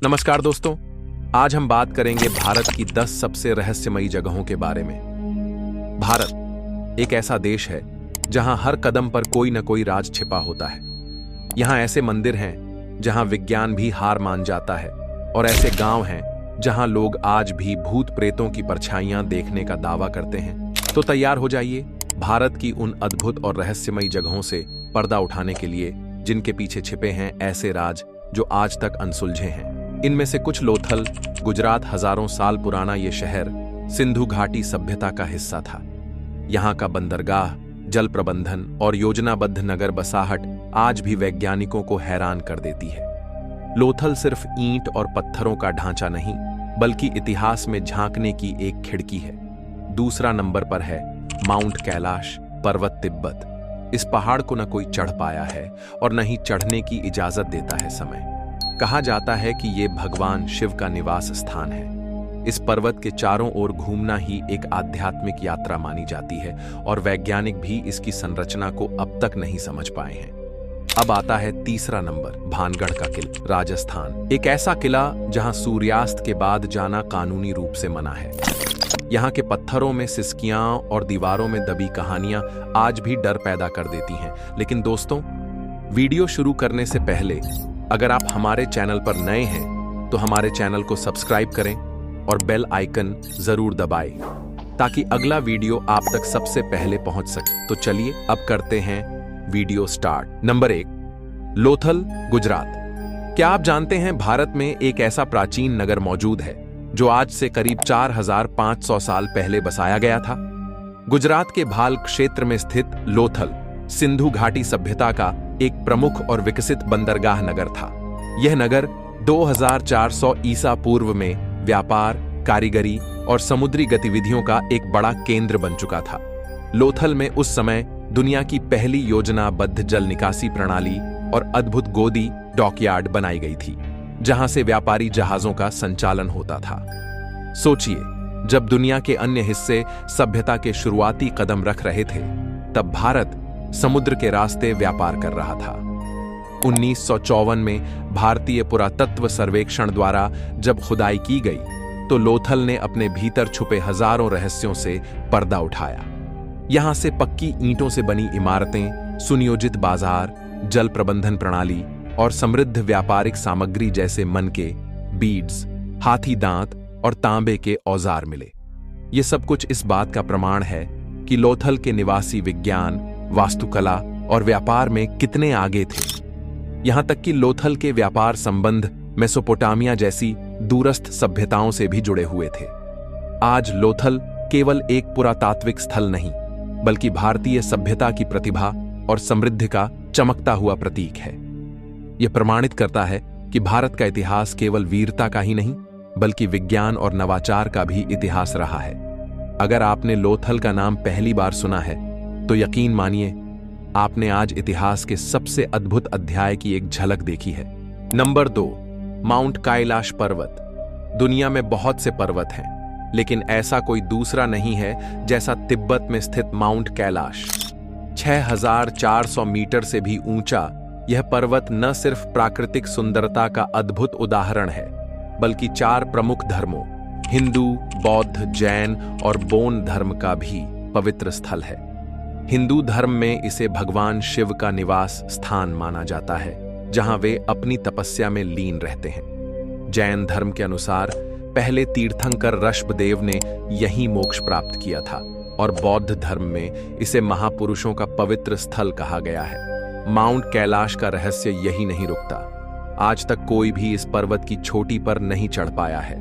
नमस्कार दोस्तों, आज हम बात करेंगे भारत की 10 सबसे रहस्यमयी जगहों के बारे में। भारत एक ऐसा देश है जहां हर कदम पर कोई न कोई राज छिपा होता है। यहां ऐसे मंदिर हैं जहां विज्ञान भी हार मान जाता है और ऐसे गांव हैं जहां लोग आज भी भूत प्रेतों की परछाइयां देखने का दावा करते हैं। तो तैयार हो जाइए भारत की उन अद्भुत और रहस्यमयी जगहों से पर्दा उठाने के लिए जिनके पीछे छिपे हैं ऐसे राज जो आज तक अनसुलझे हैं। इनमें से कुछ लोथल, गुजरात हजारों साल पुराना ये शहर सिंधु घाटी सभ्यता का हिस्सा था। यहाँ का बंदरगाह, जल प्रबंधन और योजनाबद्ध नगर बसाहट आज भी वैज्ञानिकों को हैरान कर देती है। लोथल सिर्फ ईंट और पत्थरों का ढांचा नहीं, बल्कि इतिहास में झांकने की एक खिड़की है। दूसरा नंबर पर है माउंट कैलाश पर्वत, तिब्बत। इस पहाड़ को न कोई चढ़ पाया है और न ही चढ़ने की इजाजत देता है समय। कहा जाता है कि ये भगवान शिव का निवास स्थान है। इस पर्वत के चारों ओर घूमना ही एक आध्यात्मिक यात्रा मानी जाती है और वैज्ञानिक भी इसकी संरचना को अब तक नहीं समझ पाए हैं। अब आता है तीसरा नंबर, भानगढ़ का किला, राजस्थान। एक ऐसा किला जहां सूर्यास्त के बाद जाना कानूनी रूप से मना है। यहाँ के पत्थरों में सिसकियां और दीवारों में दबी कहानियां आज भी डर पैदा कर देती हैं। लेकिन दोस्तों, वीडियो शुरू करने से पहले अगर आप हमारे चैनल पर नए हैं तो हमारे चैनल को सब्सक्राइब करें और बेल आइकन जरूर दबाएं ताकि अगला वीडियो आप तक सबसे पहले पहुंच सके। तो चलिए अब करते हैं video start. Number 1, Lothal, Gujarat. क्या आप जानते हैं भारत में एक ऐसा प्राचीन नगर मौजूद है जो आज से करीब 4500 साल पहले बसाया गया था। गुजरात के भाल क्षेत्र में स्थित लोथल सिंधु घाटी सभ्यता का एक प्रमुख और विकसित बंदरगाह नगर था। यह नगर 2400 ईसा पूर्व में व्यापार, कारीगरी और समुद्री गतिविधियों का एक बड़ा केंद्र बन चुका था। लोथल में उस समय दुनिया की पहली योजनाबद्ध जल निकासी प्रणाली और अद्भुत गोदी डॉकयार्ड बनाई गई थी, जहां से व्यापारी जहाजों का संचालन होता था। सोचिए, जब दुनिया के अन्य हिस्से सभ्यता के शुरुआती कदम रख रहे थे, तब भारत समुद्र के रास्ते व्यापार कर रहा था। 1954 में भारतीय पुरातत्व सर्वेक्षण द्वारा जब खुदाई की गई तो लोथल ने अपने भीतर छुपे हजारों रहस्यों से पर्दा उठाया। यहां से पक्की ईंटों से बनी इमारतें, सुनियोजित बाजार, जल प्रबंधन प्रणाली और समृद्ध व्यापारिक सामग्री जैसे मनके, बीड्स, हाथी दांत और तांबे के औजार मिले। ये सब कुछ इस बात का प्रमाण है कि लोथल के निवासी विज्ञान, वास्तुकला और व्यापार में कितने आगे थे। यहां तक कि लोथल के व्यापार संबंध मेसोपोटामिया जैसी दूरस्थ सभ्यताओं से भी जुड़े हुए थे। आज लोथल केवल एक पुरातात्विक स्थल नहीं, बल्कि भारतीय सभ्यता की प्रतिभा और समृद्धि का चमकता हुआ प्रतीक है। यह प्रमाणित करता है कि भारत का इतिहास केवल वीरता का ही नहीं, बल्कि विज्ञान और नवाचार का भी इतिहास रहा है। अगर आपने लोथल का नाम पहली बार सुना है तो यकीन मानिए आपने आज इतिहास के सबसे अद्भुत अध्याय की एक झलक देखी है। नंबर 2, माउंट कैलाश पर्वत। दुनिया में बहुत से पर्वत हैं, लेकिन ऐसा कोई दूसरा नहीं है जैसा तिब्बत में स्थित माउंट कैलाश। 6400 मीटर से भी ऊंचा यह पर्वत न सिर्फ प्राकृतिक सुंदरता का अद्भुत उदाहरण है, बल्कि 4 प्रमुख धर्मों हिंदू, बौद्ध, जैन और बोन धर्म का भी पवित्र स्थल है। हिंदू धर्म में इसे भगवान शिव का निवास स्थान माना जाता है, जहां वे अपनी तपस्या में लीन रहते हैं। जैन धर्म के अनुसार पहले तीर्थंकर ऋषभदेव ने यहीं मोक्ष प्राप्त किया था और बौद्ध धर्म में इसे महापुरुषों का पवित्र स्थल कहा गया है। माउंट कैलाश का रहस्य यही नहीं रुकता। आज तक कोई भी इस पर्वत की चोटी पर नहीं चढ़ पाया है।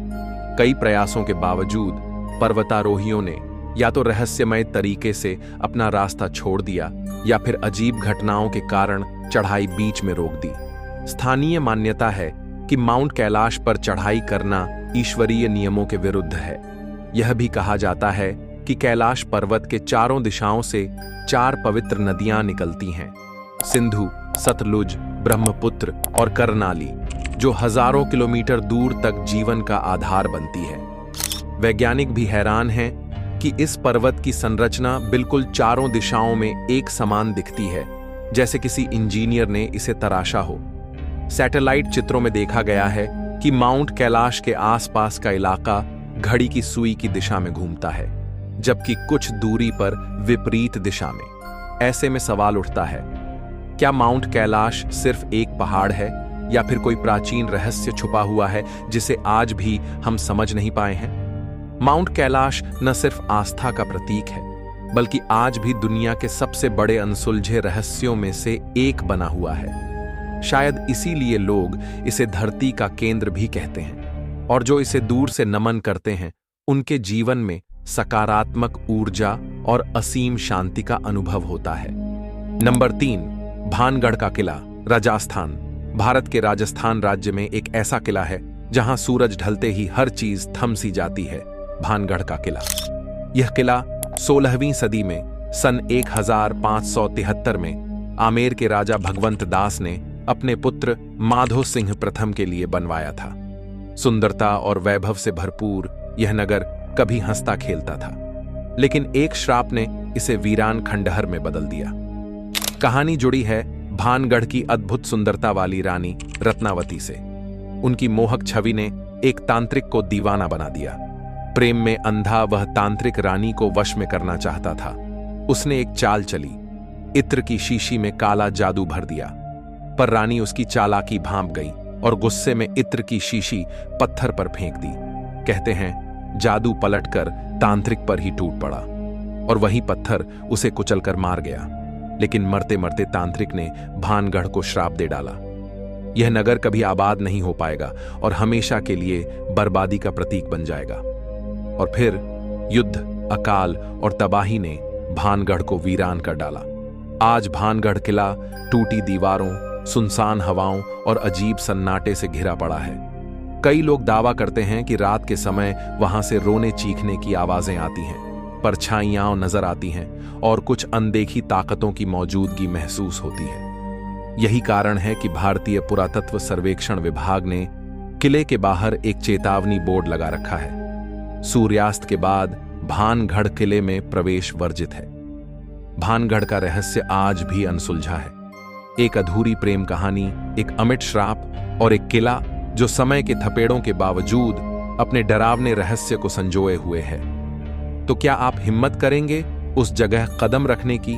कई प्रयासों के बावजूद पर्वतारोहियों ने या तो रहस्यमय तरीके से अपना रास्ता छोड़ दिया या फिर अजीब घटनाओं के कारण चढ़ाई बीच में रोक दी। स्थानीय मान्यता है कि माउंट कैलाश पर चढ़ाई करना ईश्वरीय नियमों के विरुद्ध है। यह भी कहा जाता है कि कैलाश पर्वत के चारों दिशाओं से 4 पवित्र नदियां निकलती हैं, सिंधु, सतलुज, ब्रह्मपुत्र और करनाली, जो हजारों किलोमीटर दूर तक जीवन का आधार बनती है। वैज्ञानिक भी हैरान हैं कि इस पर्वत की संरचना बिल्कुल चारों दिशाओं में एक समान दिखती है, जैसे किसी इंजीनियर ने इसे तराशा हो। सैटेलाइट चित्रों में देखा गया है कि माउंट कैलाश के आसपास का इलाका घड़ी की सुई की दिशा में घूमता है, जबकि कुछ दूरी पर विपरीत दिशा में। ऐसे में सवाल उठता है, क्या माउंट कैलाश सिर्फ एक पहाड़ है या फिर कोई प्राचीन रहस्य छुपा हुआ है जिसे आज भी हम समझ नहीं पाए हैं? माउंट कैलाश न सिर्फ आस्था का प्रतीक है, बल्कि आज भी दुनिया के सबसे बड़े अनसुलझे रहस्यों में से एक बना हुआ है। शायद इसीलिए लोग इसे धरती का केंद्र भी कहते हैं, और जो इसे दूर से नमन करते हैं उनके जीवन में सकारात्मक ऊर्जा और असीम शांति का अनुभव होता है। नंबर 3, भानगढ़ का किला, राजस्थान। भारत के राजस्थान राज्य में एक ऐसा किला है जहां सूरज ढलते ही हर चीज थम सी जाती है, भानगढ़ का किला। यह किला 16वीं सदी में सन 1573 में आमेर के राजा भगवंत दास ने अपने पुत्र माधो सिंह प्रथम के लिए बनवाया था। सुंदरता और वैभव से भरपूर यह नगर कभी हंसता खेलता था, लेकिन एक श्राप ने इसे वीरान खंडहर में बदल दिया। कहानी जुड़ी है भानगढ़ की अद्भुत सुंदरता वाली रानी रत्नावती से। उनकी मोहक छवि ने एक तांत्रिक को दीवाना बना दिया। प्रेम में अंधा वह तांत्रिक रानी को वश में करना चाहता था। उसने एक चाल चली, इत्र की शीशी में काला जादू भर दिया, पर रानी उसकी चालाकी भांप गई और गुस्से में इत्र की शीशी पत्थर पर फेंक दी। कहते हैं जादू पलटकर तांत्रिक पर ही टूट पड़ा और वही पत्थर उसे कुचलकर मार गया। लेकिन मरते मरते तांत्रिक ने भानगढ़ को श्राप दे डाला। यह नगर कभी आबाद नहीं हो पाएगा और हमेशा के लिए बर्बादी का प्रतीक बन जाएगा। और फिर युद्ध, अकाल और तबाही ने भानगढ़ को वीरान कर डाला। आज भानगढ़ किला टूटी दीवारों, सुनसान हवाओं और अजीब सन्नाटे से घिरा पड़ा है। कई लोग दावा करते हैं कि रात के समय वहां से रोने चीखने की आवाजें आती हैं, परछाइयां नजर आती हैं और कुछ अनदेखी ताकतों की मौजूदगी महसूस होती है। यही कारण है कि भारतीय पुरातत्व सर्वेक्षण विभाग ने किले के बाहर एक चेतावनी बोर्ड लगा रखा है। सूर्यास्त के बाद भानगढ़ किले में प्रवेश वर्जित है। भानगढ़ का रहस्य आज भी अनसुलझा है। एक अधूरी प्रेम कहानी, एक अमिट श्राप और एक किला जो समय के थपेड़ों के बावजूद अपने डरावने रहस्य को संजोए हुए है। तो क्या आप हिम्मत करेंगे उस जगह कदम रखने की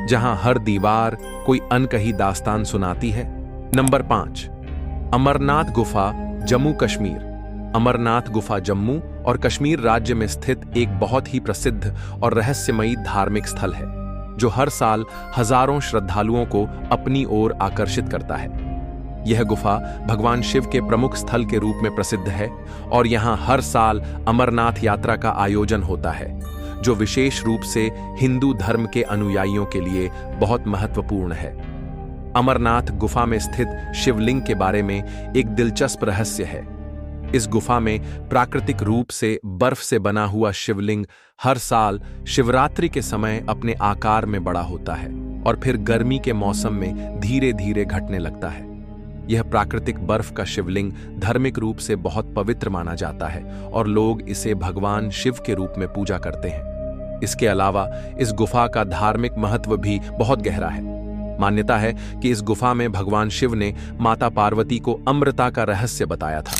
जहां हर दीवार कोई अनकही दास्तान सुनाती है? नंबर 5, अमरनाथ गुफा, जम्मू कश्मीर। अमरनाथ गुफा जम्मू और कश्मीर राज्य में स्थित एक बहुत ही प्रसिद्ध और रहस्यमयी धार्मिक स्थल है, जो हर साल हजारों श्रद्धालुओं को अपनी ओर आकर्षित करता है। यह गुफा भगवान शिव के प्रमुख स्थल के रूप में प्रसिद्ध है और यहाँ हर साल अमरनाथ यात्रा का आयोजन होता है, जो विशेष रूप से हिंदू धर्म के अनुयायियों के लिए बहुत महत्वपूर्ण है। अमरनाथ गुफा में स्थित शिवलिंग के बारे में एक दिलचस्प रहस्य है। इस गुफा में प्राकृतिक रूप से बर्फ से बना हुआ शिवलिंग हर साल शिवरात्रि के समय अपने आकार में बड़ा होता है और फिर गर्मी के मौसम में धीरे धीरे घटने लगता है। यह प्राकृतिक बर्फ का शिवलिंग धार्मिक रूप से बहुत पवित्र माना जाता है और लोग इसे भगवान शिव के रूप में पूजा करते हैं। इसके अलावा इस गुफा का धार्मिक महत्व भी बहुत गहरा है। मान्यता है कि इस गुफा में भगवान शिव ने माता पार्वती को अमृता का रहस्य बताया था,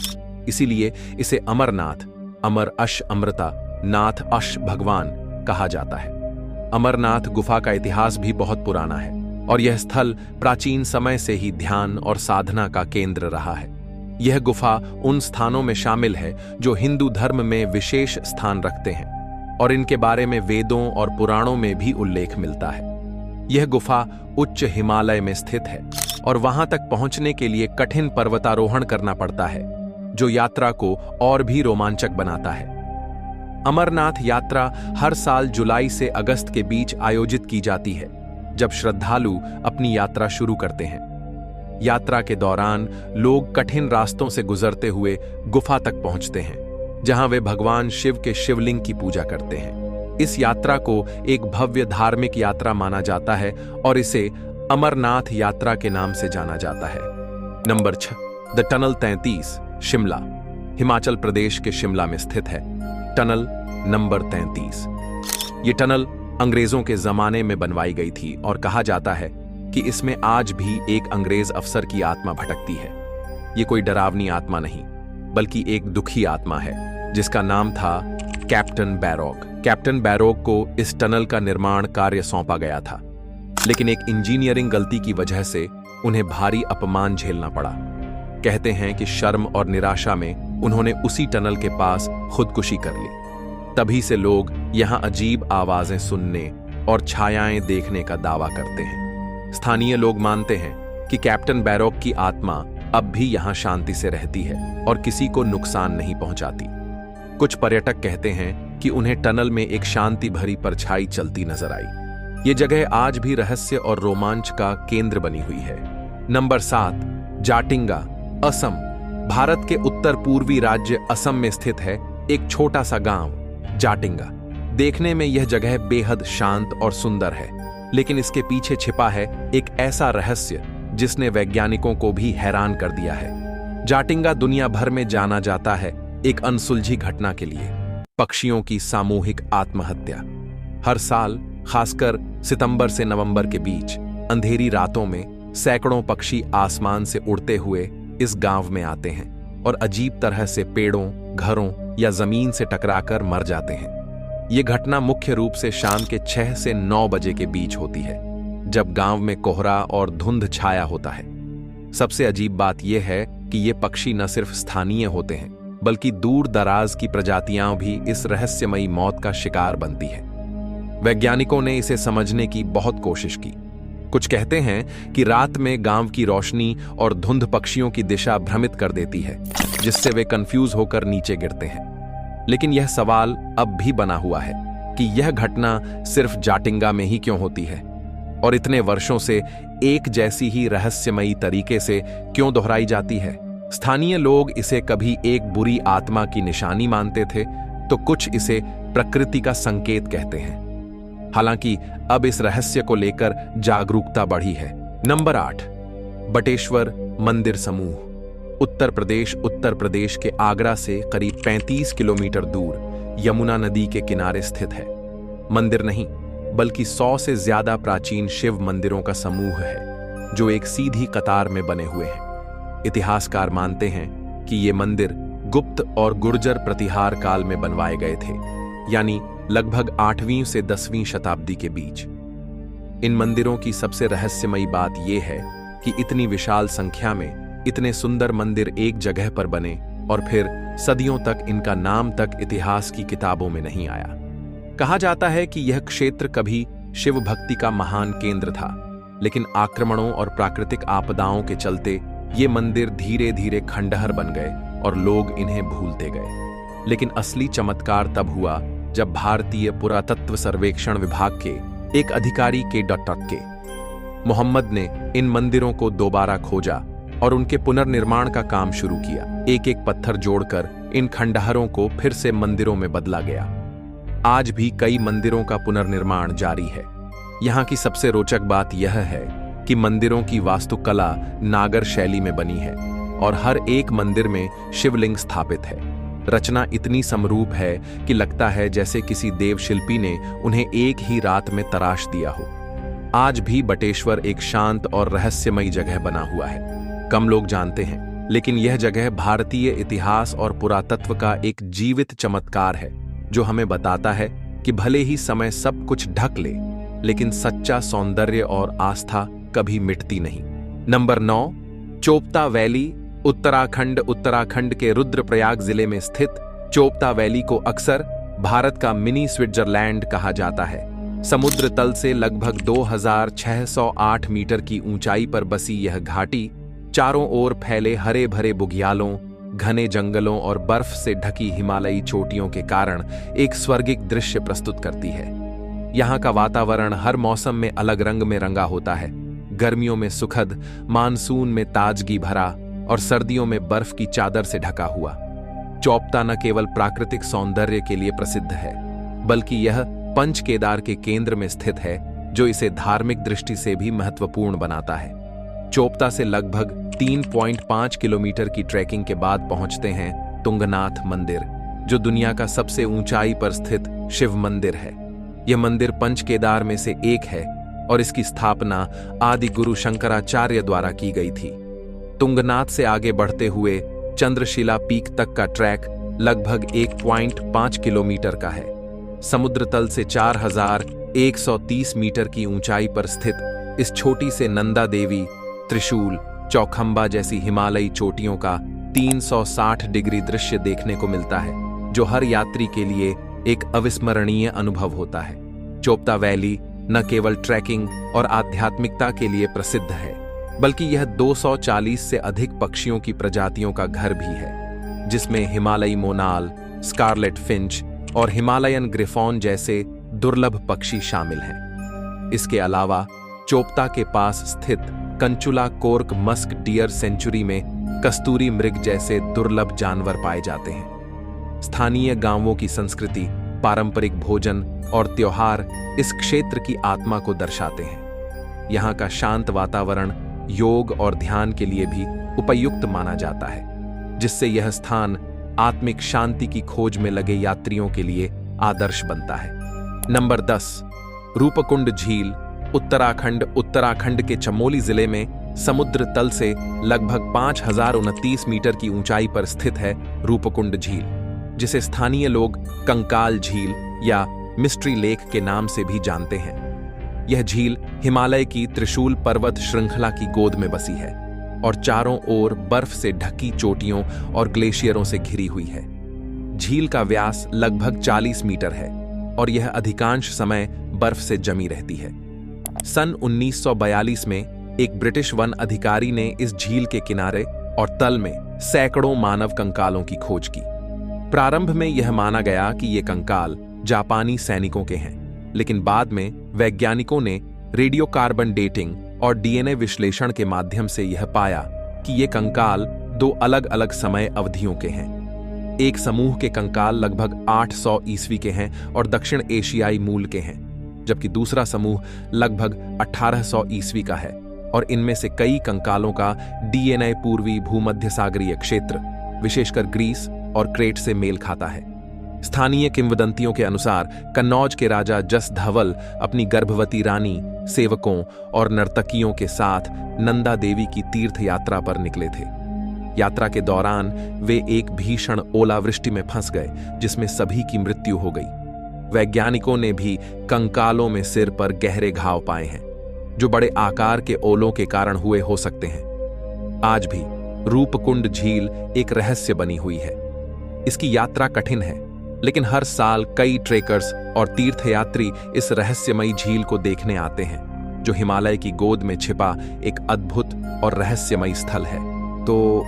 इसीलिए इसे अमरनाथ, अमर अश अमृता, नाथ अश भगवान कहा जाता है। अमरनाथ गुफा का इतिहास भी बहुत पुराना है और यह स्थल प्राचीन समय से ही ध्यान और साधना का केंद्र रहा है। यह गुफा उन स्थानों में शामिल है जो हिंदू धर्म में विशेष स्थान रखते हैं और इनके बारे में वेदों और पुराणों में भी उल्लेख मिलता है। यह गुफा उच्च हिमालय में स्थित है और वहां तक पहुंचने के लिए कठिन पर्वतारोहण करना पड़ता है, जो यात्रा को और भी रोमांचक बनाता है। अमरनाथ यात्रा हर साल जुलाई से अगस्त के बीच आयोजित की जाती है, जब श्रद्धालु अपनी यात्रा शुरू करते हैं। यात्रा के दौरान लोग कठिन रास्तों से गुजरते हुए गुफा तक पहुंचते हैं, जहां वे भगवान शिव के शिवलिंग की पूजा करते हैं। इस यात्रा को एक भव्य धार्मिक यात्रा माना जाता है और इसे अमरनाथ यात्रा के नाम से जाना जाता है। Number 6, the tunnel 33, Shimla. Himachal Pradesh के शिमला में स्थित है टनल नंबर 33। ये टनल अंग्रेजों के जमाने में बनवाई गई थी और कहा जाता है कि इसमें आज भी एक अंग्रेज अफसर की आत्मा भटकती है। ये कोई डरावनी आत्मा नहीं, बल्कि एक दुखी आत्मा है जिसका नाम था कैप्टन बैरोग। कैप्टन बैरोग को इस टनल का निर्माण कार्य सौंपा गया था, लेकिन एक इंजीनियरिंग गलती की वजह से उन्हें भारी अपमान झेलना पड़ा। कहते हैं कि शर्म और निराशा में उन्होंने उसी टनल के पास खुदकुशी कर ली। तभी से लोग यहां अजीब आवाजें सुनने और छायाएं देखने का दावा करते हैं। स्थानीय लोग मानते हैं कि कैप्टन बैरोग की आत्मा अब भी यहां शांति से रहती है और किसी को नुकसान नहीं पहुंचाती। कुछ पर्यटक कहते हैं कि उन्हें टनल में एक शांति भरी परछाई चलती नजर आई। ये जगह आज भी रहस्य और रोमांच का केंद्र बनी हुई है। नंबर 7, जाटिंगा, असम। भारत के उत्तर पूर्वी राज्य असम में स्थित है एक छोटा सा गांव जाटिंगा। देखने में यह जगह बेहद शांत और सुंदर है, लेकिन इसके पीछे छिपा है एक ऐसा रहस्य जिसने वैज्ञानिकों को भी हैरान कर दिया है। जाटिंगा दुनिया भर में जाना जाता है एक अनसुलझी घटना के लिए, पक्षियों की सामूहिक आत्महत्या। हर साल खासकर सितंबर से नवंबर के बीच अंधेरी रातों में सैकड़ों पक्षी आसमान से उड़ते हुए इस गांव में आते हैं और अजीब तरह से पेड़ों, घरों या जमीन से टकराकर मर जाते हैं। ये घटना मुख्य रूप से शाम के 6 से 9 बजे के बीच होती है, जब गांव में कोहरा और धुंध छाया होता है। सबसे अजीब बात यह है कि ये पक्षी न सिर्फ स्थानीय होते हैं, बल्कि दूर दराज की प्रजातियां भी इस रहस्यमयी मौत का शिकार बनती है। वैज्ञानिकों ने इसे समझने की बहुत कोशिश की। कुछ कहते हैं कि रात में गांव की रोशनी और धुंध पक्षियों की दिशा भ्रमित कर देती है, जिससे वे कंफ्यूज होकर नीचे गिरते हैं। लेकिन यह सवाल अब भी बना हुआ है कि यह घटना सिर्फ जाटिंगा में ही क्यों होती है और इतने वर्षों से एक जैसी ही रहस्यमयी तरीके से क्यों दोहराई जाती है। स्थानीय लोग इसे कभी एक बुरी आत्मा की निशानी मानते थे, तो कुछ इसे प्रकृति का संकेत कहते हैं। हालांकि अब इस रहस्य को लेकर जागरूकता बढ़ी है। नंबर 8, बटेश्वर मंदिर समूह। उत्तर प्रदेश के आगरा से करीब 35 किलोमीटर दूर यमुना नदी के किनारे स्थित है। मंदिर नहीं, बल्कि 100 से ज्यादा प्राचीन शिव मंदिरों का समूह है, जो एक सीधी कतार में बने हुए हैं। इतिहासकार मानते हैं कि ये मंदिर गुप्त और गुर्जर प्रतिहार काल में बनवाए गए थे, यानी लगभग 8वीं से 10वीं शताब्दी के बीच। इन मंदिरों की सबसे रहस्यमयी बात यह है कि इतनी विशाल संख्या में इतने सुंदर मंदिर एक जगह पर बने और फिर सदियों तक इनका नाम तक इतिहास की किताबों में नहीं आया। कहा जाता है कि यह क्षेत्र कभी शिव भक्ति का महान केंद्र था, लेकिन आक्रमणों और प्राकृतिक आपदाओं के चलते ये मंदिर धीरे धीरे खंडहर बन गए और लोग इन्हें भूलते गए। लेकिन असली चमत्कार तब हुआ जब भारतीय पुरातत्व सर्वेक्षण विभाग के एक अधिकारी के मोहम्मद ने इन मंदिरों को दोबारा खोजा और उनके पुनर्निर्माण का काम शुरू किया। एक एक पत्थर जोड़कर इन खंडहरों को फिर से मंदिरों में बदला गया। आज भी कई मंदिरों का पुनर्निर्माण जारी है। यहाँ की सबसे रोचक बात यह है कि मंदिरों की वास्तुकला नागर शैली में बनी है और हर एक मंदिर में शिवलिंग स्थापित है। रचना इतनी समरूप है कि लगता है जैसे किसी देवशिल्पी ने उन्हें एक ही रात में तराश दिया हो। आज भी बटेश्वर एक शांत और रहस्यमयी जगह बना हुआ है। कम लोग जानते हैं, लेकिन यह जगह भारतीय इतिहास और पुरातत्व का एक जीवित चमत्कार है, जो हमें बताता है कि भले ही समय सब कुछ ढक ले, लेकिन सच्चा सौंदर्य और आस्था कभी मिटती नहीं। नंबर 9, चोपता वैली, उत्तराखंड के रुद्रप्रयाग जिले में स्थित चोपता वैली को अक्सर भारत का मिनी स्विट्जरलैंड कहा जाता है। समुद्र तल से लगभग 2608 मीटर की ऊंचाई पर बसी यह घाटी चारों ओर फैले हरे भरे बुग्यालों, घने जंगलों और बर्फ से ढकी हिमालयी चोटियों के कारण एक स्वर्गिक दृश्य प्रस्तुत करती है। यहाँ का वातावरण हर मौसम में अलग रंग में रंगा होता है। गर्मियों में सुखद, मानसून में ताजगी भरा और सर्दियों में बर्फ की चादर से ढका हुआ। चोपता न केवल प्राकृतिक सौंदर्य के लिए प्रसिद्ध है, बल्कि यह पंच केदार के केंद्र में स्थित है, जो इसे धार्मिक दृष्टि से भी महत्वपूर्ण बनाता है। चोपता से लगभग 3.5 किलोमीटर की ट्रैकिंग के बाद पहुंचते हैं तुंगनाथ मंदिर, जो दुनिया का सबसे ऊंचाई पर स्थित शिव मंदिर है। यह मंदिर पंच केदार में से एक है और इसकी स्थापना आदि गुरु शंकराचार्य द्वारा की गई थी। तुंगनाथ से आगे बढ़ते हुए चंद्रशिला पीक तक का ट्रैक लगभग 1.5 किलोमीटर का है। समुद्र तल से 4130 मीटर की ऊंचाई पर स्थित इस छोटी से नंदा देवी, त्रिशूल, चौखंबा जैसी हिमालयी चोटियों का 360 डिग्री दृश्य देखने को मिलता है, जो हर यात्री के लिए एक अविस्मरणीय अनुभव होता है। चोपता वैली न केवल ट्रैकिंग और आध्यात्मिकता के लिए प्रसिद्ध है, बल्कि यह 240 से अधिक पक्षियों की प्रजातियों का घर भी है, जिसमें हिमालयी मोनाल, स्कारलेट फिंच और हिमालयन ग्रिफॉन जैसे दुर्लभ पक्षी शामिल हैं। इसके अलावा चोपता के पास स्थित कंचुला कोर्क मस्क डियर सेंचुरी में कस्तूरी मृग जैसे दुर्लभ जानवर पाए जाते हैं। स्थानीय गांवों की संस्कृति, पारंपरिक भोजन और त्योहार इस क्षेत्र की आत्मा को दर्शाते हैं। यहाँ का शांत वातावरण योग और ध्यान के लिए भी उपयुक्त माना जाता है, जिससे यह स्थान आत्मिक शांति की खोज में लगे यात्रियों के लिए आदर्श बनता है। नंबर 10, रूपकुंड झील, उत्तराखंड के चमोली जिले में समुद्र तल से लगभग 5029 मीटर की ऊंचाई पर स्थित है रूपकुंड झील, जिसे स्थानीय लोग कंकाल झील या मिस्ट्री लेक के नाम से भी जानते हैं। यह झील हिमालय की त्रिशूल पर्वत श्रृंखला की गोद में बसी है और चारों ओर बर्फ से ढकी चोटियों और ग्लेशियरों से घिरी हुई है। झील का व्यास लगभग 40 मीटर है और यह अधिकांश समय बर्फ से जमी रहती है। सन 1942 में एक ब्रिटिश वन अधिकारी ने इस झील के किनारे और तल में सैकड़ों मानव कंकालों की खोज की। प्रारंभ में यह माना गया कि ये कंकाल जापानी सैनिकों के हैं, लेकिन बाद में वैज्ञानिकों ने रेडियोकार्बन डेटिंग और डीएनए विश्लेषण के माध्यम से यह पाया कि ये कंकाल 2 अलग-अलग समय अवधियों के हैं। एक समूह के कंकाल लगभग 800 ईस्वी के हैं और दक्षिण एशियाई मूल के हैं, जबकि दूसरा समूह लगभग 1800 ईस्वी का है और इनमें से कई कंकालों का डीएनए पूर्वी भूमध्य सागरीय क्षेत्र, विशेषकर ग्रीस और क्रेट से मेल खाता है। स्थानीय किंवदंतियों के अनुसार कन्नौज के राजा जस धवल अपनी गर्भवती रानी, सेवकों और नर्तकियों के साथ नंदा देवी की तीर्थ यात्रा पर निकले थे। यात्रा के दौरान वे एक भीषण ओलावृष्टि में फंस गए, जिसमें सभी की मृत्यु हो गई। वैज्ञानिकों ने भी कंकालों में सिर पर गहरे घाव पाए हैं, जो बड़े आकार के ओलों के कारण हुए हो सकते हैं। आज भी रूपकुंड झील एक रहस्य बनी हुई है। इसकी यात्रा कठिन है, लेकिन हर साल कई ट्रेकर्स और तीर्थयात्री इस रहस्यमयी झील को देखने आते हैं, जो हिमालय की गोद में छिपा एक अद्भुत और रहस्यमयी स्थल है। तो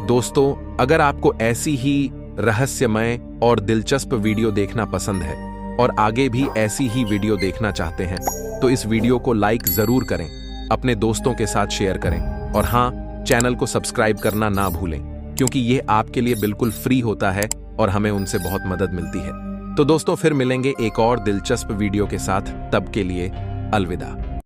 दोस्तों, अगर आपको ऐसी ही रहस्यमय और दिलचस्प वीडियो देखना पसंद है और आगे भी ऐसी ही वीडियो देखना चाहते हैं, तो इस वीडियो को लाइक जरूर करें, अपने दोस्तों के साथ शेयर करें और हाँ, चैनल को सब्सक्राइब करना ना भूलें, क्योंकि ये आपके लिए बिल्कुल फ्री होता है और हमें उनसे बहुत मदद मिलती है। तो दोस्तों, फिर मिलेंगे एक और दिलचस्प वीडियो के साथ। तब के लिए अलविदा।